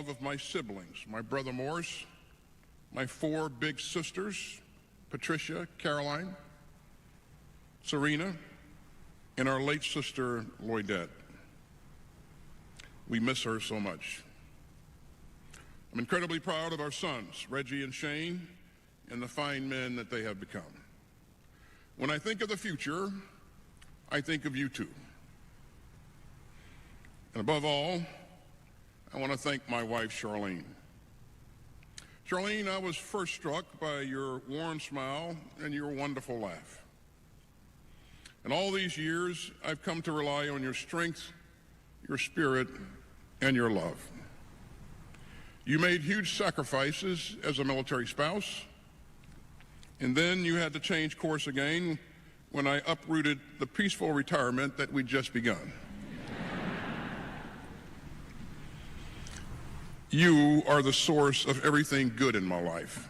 love of my siblings, my brother Morris, my 4 big sisters, Patricia, Caroline, Serena, and our late sister, Lloydette. We miss her so much. I'm incredibly proud of our sons, Reggie and Shane, and the fine men that they have become. When I think of the future, I think of you two. And above all, I want to thank my wife, Charlene. Charlene, I was first struck by your warm smile and your wonderful laugh. And all these years, I've come to rely on your strength, your spirit, and your love. You made huge sacrifices as a military spouse, and then you had to change course again when I uprooted the peaceful retirement that we'd just begun. You are the source of everything good in my life.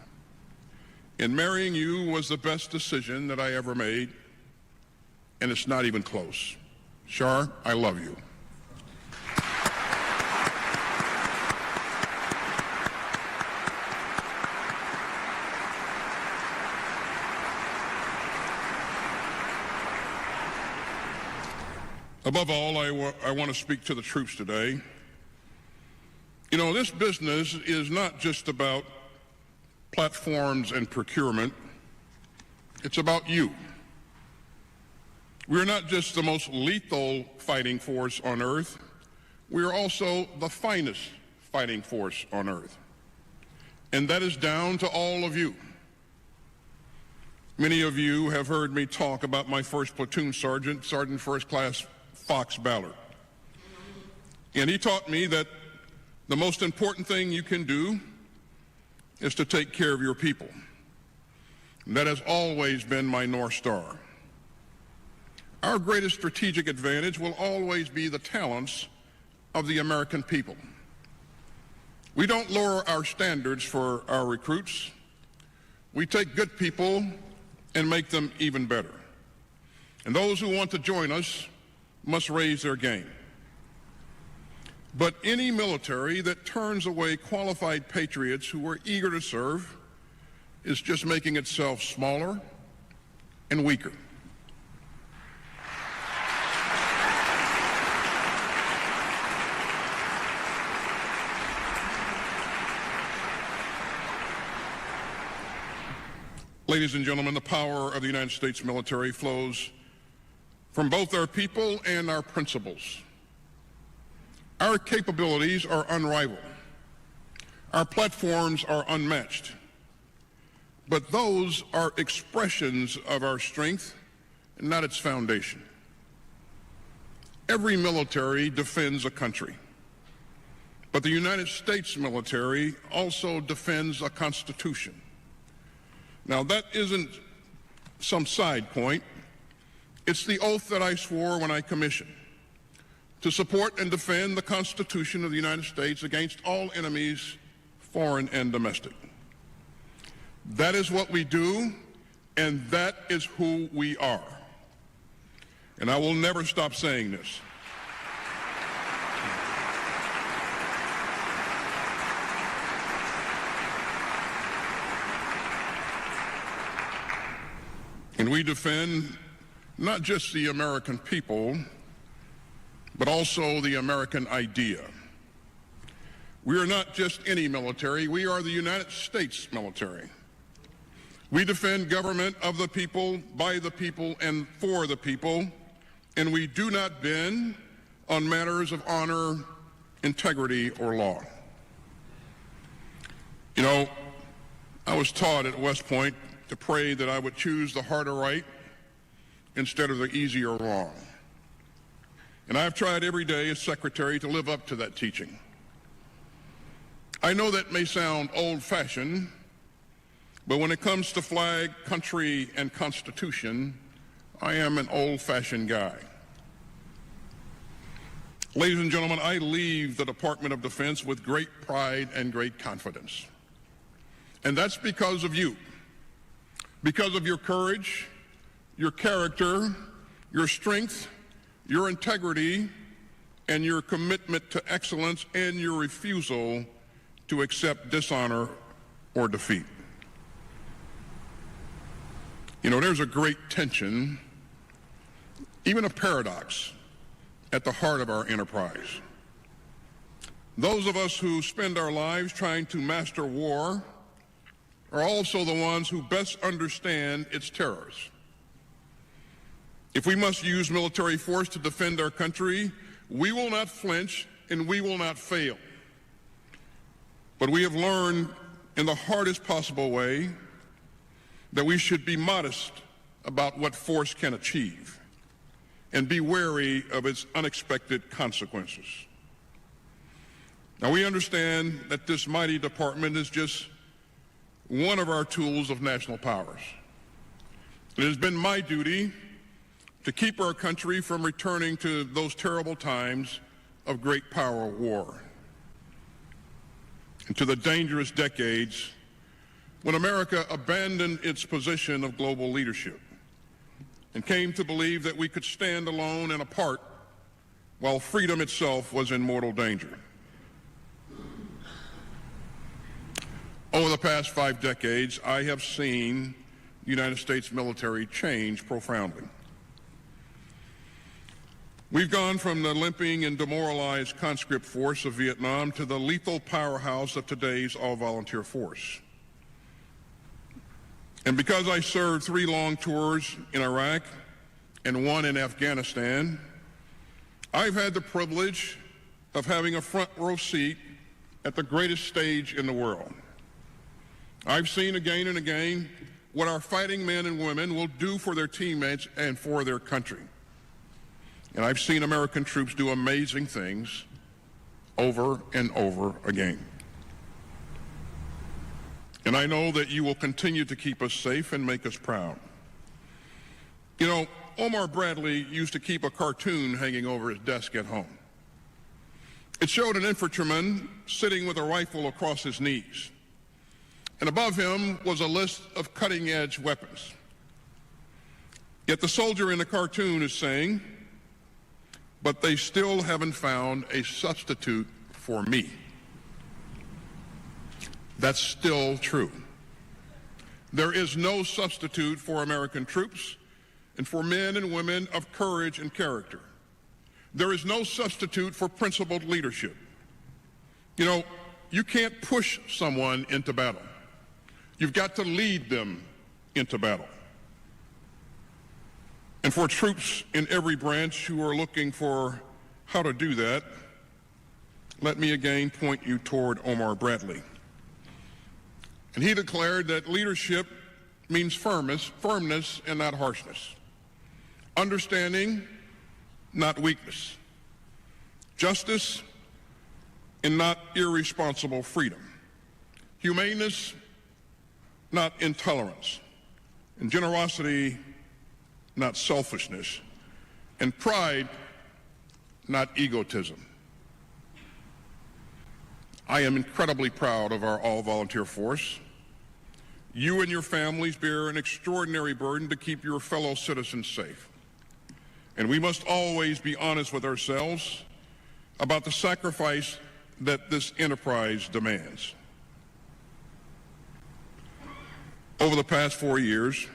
And marrying you was the best decision that I ever made, and it's not even close. Char, I love you. Above all, I want to speak to the troops today. You know, this business is not just about platforms and procurement. It's about you. We're not just the most lethal fighting force on earth. We're also the finest fighting force on earth. And that is down to all of you. Many of you have heard me talk about my first platoon sergeant, Sergeant First Class Fox Ballard. And he taught me that the most important thing you can do is to take care of your people. And that has always been my North Star. Our greatest strategic advantage will always be the talents of the American people. We don't lower our standards for our recruits. We take good people and make them even better. And those who want to join us must raise their game. But any military that turns away qualified patriots who are eager to serve is just making itself smaller and weaker. Ladies and gentlemen, the power of the United States military flows from both our people and our principles. Our capabilities are unrivaled. Our platforms are unmatched. But those are expressions of our strength, and not its foundation. Every military defends a country. But the United States military also defends a Constitution. Now, that isn't some side point. It's the oath that I swore when I commissioned to support and defend the Constitution of the United States against all enemies, foreign and domestic. That is what we do, and that is who we are. And I will never stop saying this. And we defend not just the American people, but also the American idea. We are not just any military, we are the United States military. We defend government of the people, by the people, and for the people, and we do not bend on matters of honor, integrity, or law. You know, I was taught at West Point to pray that I would choose the harder right instead of the easier wrong. And I've tried every day as secretary to live up to that teaching. I know that may sound old-fashioned, but when it comes to flag, country, and Constitution, I am an old-fashioned guy. Ladies and gentlemen, I leave the Department of Defense with great pride and great confidence. And that's because of you, because of your courage, your character, your strength, your integrity, and your commitment to excellence, and your refusal to accept dishonor or defeat. You know, there's a great tension, even a paradox, at the heart of our enterprise. Those of us who spend our lives trying to master war are also the ones who best understand its terrors. If we must use military force to defend our country, we will not flinch and we will not fail. But we have learned in the hardest possible way that we should be modest about what force can achieve and be wary of its unexpected consequences. Now, we understand that this mighty department is just one of our tools of national powers. It has been my duty to keep our country from returning to those terrible times of great power war and to the dangerous decades when America abandoned its position of global leadership and came to believe that we could stand alone and apart while freedom itself was in mortal danger. Over the past 5 decades, I have seen the United States military change profoundly. We've gone from the limping and demoralized conscript force of Vietnam to the lethal powerhouse of today's all-volunteer force. And because I served 3 long tours in Iraq and 1 in Afghanistan, I've had the privilege of having a front row seat at the greatest stage in the world. I've seen again and again what our fighting men and women will do for their teammates and for their country. And I've seen American troops do amazing things over and over again. And I know that you will continue to keep us safe and make us proud. You know, Omar Bradley used to keep a cartoon hanging over his desk at home. It showed an infantryman sitting with a rifle across his knees. And above him was a list of cutting-edge weapons. Yet the soldier in the cartoon is saying, "But they still haven't found a substitute for me." That's still true. There is no substitute for American troops and for men and women of courage and character. There is no substitute for principled leadership. You know, you can't push someone into battle. You've got to lead them into battle. And for troops in every branch who are looking for how to do that, let me again point you toward Omar Bradley. And he declared that leadership means firmness and not harshness. Understanding, not weakness. Justice and not irresponsible freedom. Humaneness, not intolerance. And generosity, not selfishness. And pride, not egotism. I am incredibly proud of our all-volunteer force. You and your families bear an extraordinary burden to keep your fellow citizens safe. And we must always be honest with ourselves about the sacrifice that this enterprise demands. Over the past 4 years,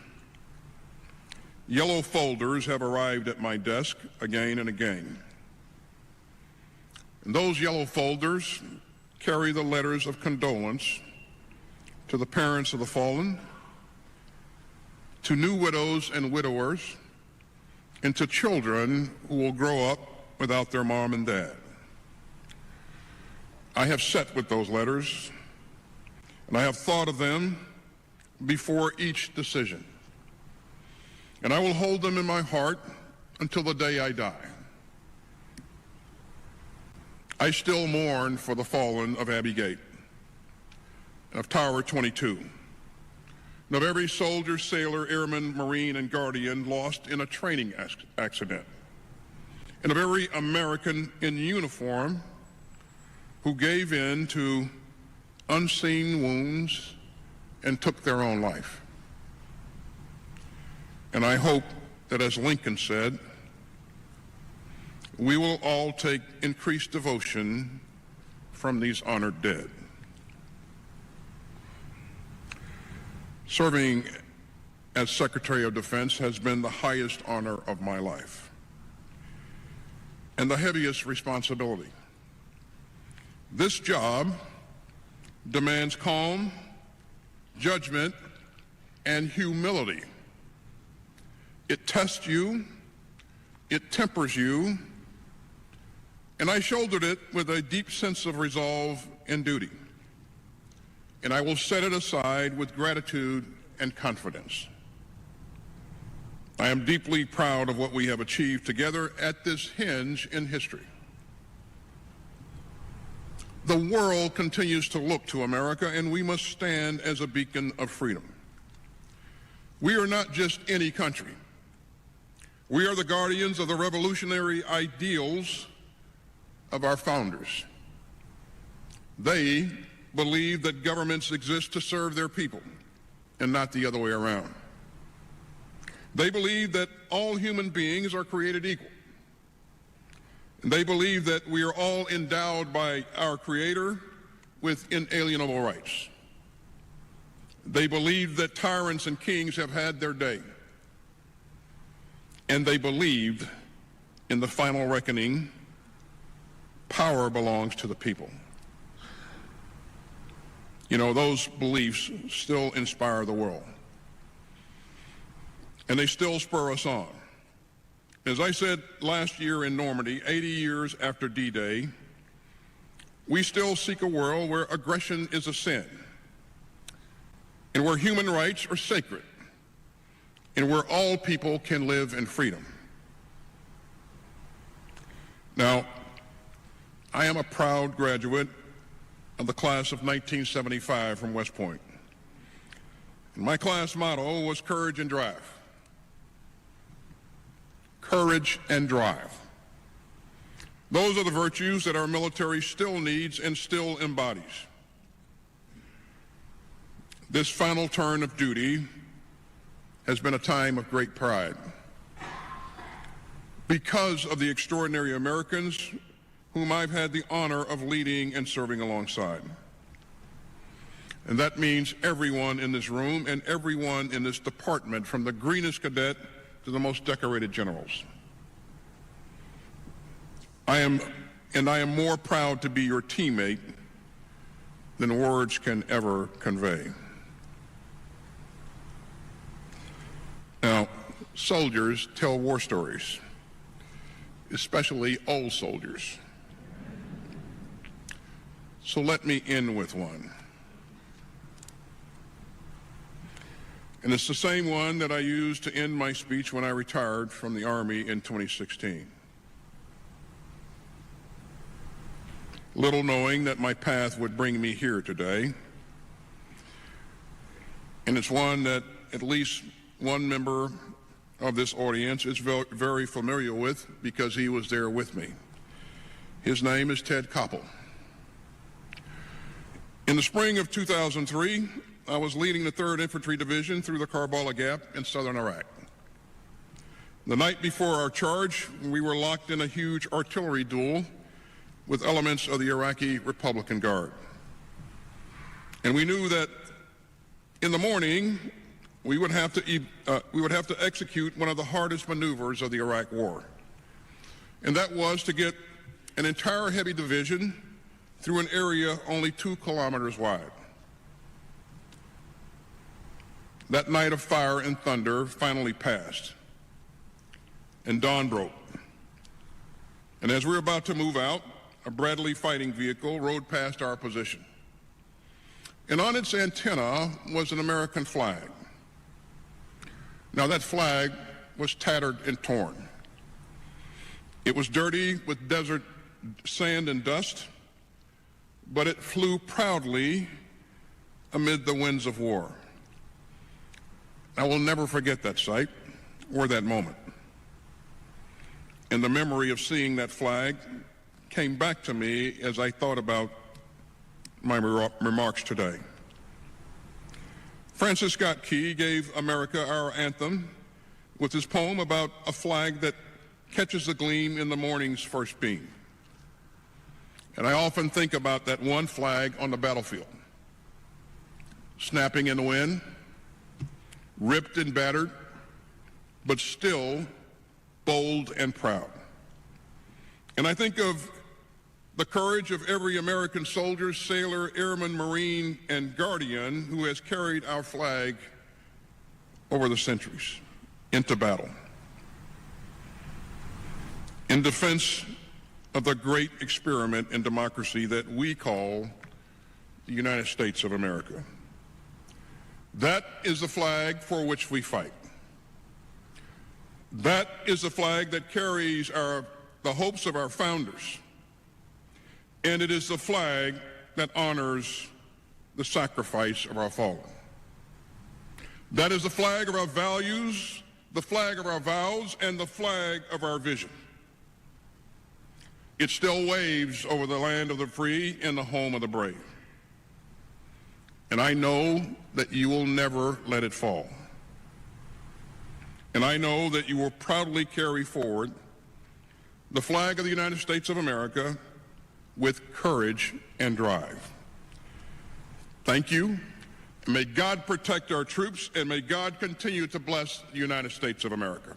yellow folders have arrived at my desk again and again. And those yellow folders carry the letters of condolence to the parents of the fallen, to new widows and widowers, and to children who will grow up without their mom and dad. I have sat with those letters, and I have thought of them before each decision. And I will hold them in my heart until the day I die. I still mourn for the fallen of Abbey Gate, of Tower 22, and of every soldier, sailor, airman, Marine, and Guardian lost in a training accident, and of every American in uniform who gave in to unseen wounds and took their own life. And I hope that, as Lincoln said, we will all take increased devotion from these honored dead. Serving as Secretary of Defense has been the highest honor of my life and the heaviest responsibility. This job demands calm, judgment, and humility. It tests you, it tempers you, and I shouldered it with a deep sense of resolve and duty. And I will set it aside with gratitude and confidence. I am deeply proud of what we have achieved together at this hinge in history. The world continues to look to America, and we must stand as a beacon of freedom. We are not just any country. We are the guardians of the revolutionary ideals of our founders. They believe that governments exist to serve their people and not the other way around. They believe that all human beings are created equal. And they believe that we are all endowed by our Creator with inalienable rights. They believe that tyrants and kings have had their day. And they believed in the final reckoning, power belongs to the people. You know, those beliefs still inspire the world. And they still spur us on. As I said last year in Normandy, 80 years after D-Day, we still seek a world where aggression is a sin, and where human rights are sacred, and where all people can live in freedom. Now, I am a proud graduate of the class of 1975 from West Point. And my class motto was courage and drive. Courage and drive. Those are the virtues that our military still needs and still embodies. This final turn of duty has been a time of great pride because of the extraordinary Americans whom I've had the honor of leading and serving alongside. And that means everyone in this room and everyone in this department, from the greenest cadet to the most decorated generals. I am more proud to be your teammate than words can ever convey. Now, soldiers tell war stories, especially old soldiers. So let me end with one. And it's the same one that I used to end my speech when I retired from the Army in 2016. Little knowing that my path would bring me here today. And it's one that at least one member of this audience is very familiar with because he was there with me. His name is Ted Koppel. In the spring of 2003, I was leading the 3rd Infantry Division through the Karbala Gap in southern Iraq. The night before our charge, we were locked in a huge artillery duel with elements of the Iraqi Republican Guard. And we knew that in the morning, we would have to execute one of the hardest maneuvers of the Iraq War. And that was to get an entire heavy division through an area only 2 kilometers wide. That night of fire and thunder finally passed, and dawn broke. And as we were about to move out, a Bradley fighting vehicle rode past our position. And on its antenna was an American flag. Now that flag was tattered and torn. It was dirty with desert sand and dust, but it flew proudly amid the winds of war. I will never forget that sight or that moment. And the memory of seeing that flag came back to me as I thought about my remarks today. Francis Scott Key gave America our anthem with his poem about a flag that catches the gleam in the morning's first beam. And I often think about that one flag on the battlefield, snapping in the wind, ripped and battered, but still bold and proud. And I think of the courage of every American soldier, sailor, airman, Marine, and Guardian who has carried our flag over the centuries into battle in defense of the great experiment in democracy that we call the United States of America. That is the flag for which we fight. That is the flag that carries the hopes of our founders. And it is the flag that honors the sacrifice of our fallen. That is the flag of our values, the flag of our vows, and the flag of our vision. It still waves over the land of the free and the home of the brave. And I know that you will never let it fall. And I know that you will proudly carry forward the flag of the United States of America with courage and drive. Thank you. May God protect our troops and may God continue to bless the United States of America.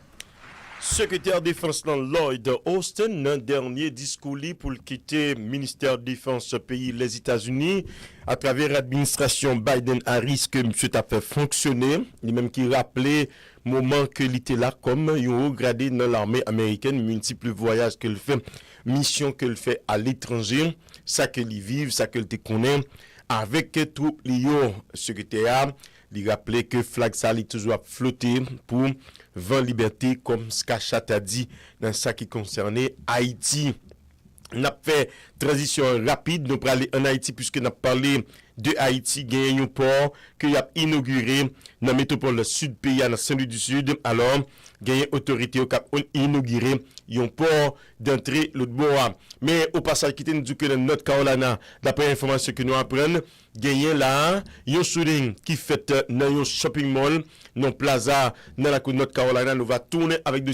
Secrétaire défense Lloyd Austin, un dernier discours pour quitter ministère de défense pays les États-Unis à travers l'administration Biden-Harris que monsieur t'a fait fonctionner, lui même qui rappelait moment que il était là comme un haut gradé dans l'armée américaine, multiples voyages qu'il fait, mission qu'il fait à l'étranger, ça qu'il vive, ça qu'il te connaît avec tout les secrétaire. Il rappelait que flag ça est toujours flotter pour 20 libertés comme Skachat a dit dans ça qui concernait Haïti. On a fait transition rapide, nous allons aller en Haïti puisque nous avons parlé de Haïti, gagné un port que a inauguré dans la métropole sud pays dans Saint-Louis du Sud. Alors, gagné autorité au cap inauguré un port d'entrée l'autre bois. Mais au passage qui nous dit que dans North Carolina, d'après l'information que nous apprenons, gagné là un shooting qui fait dans un shopping mall, non plaza dans la côte North Carolina, nous va tourner avec de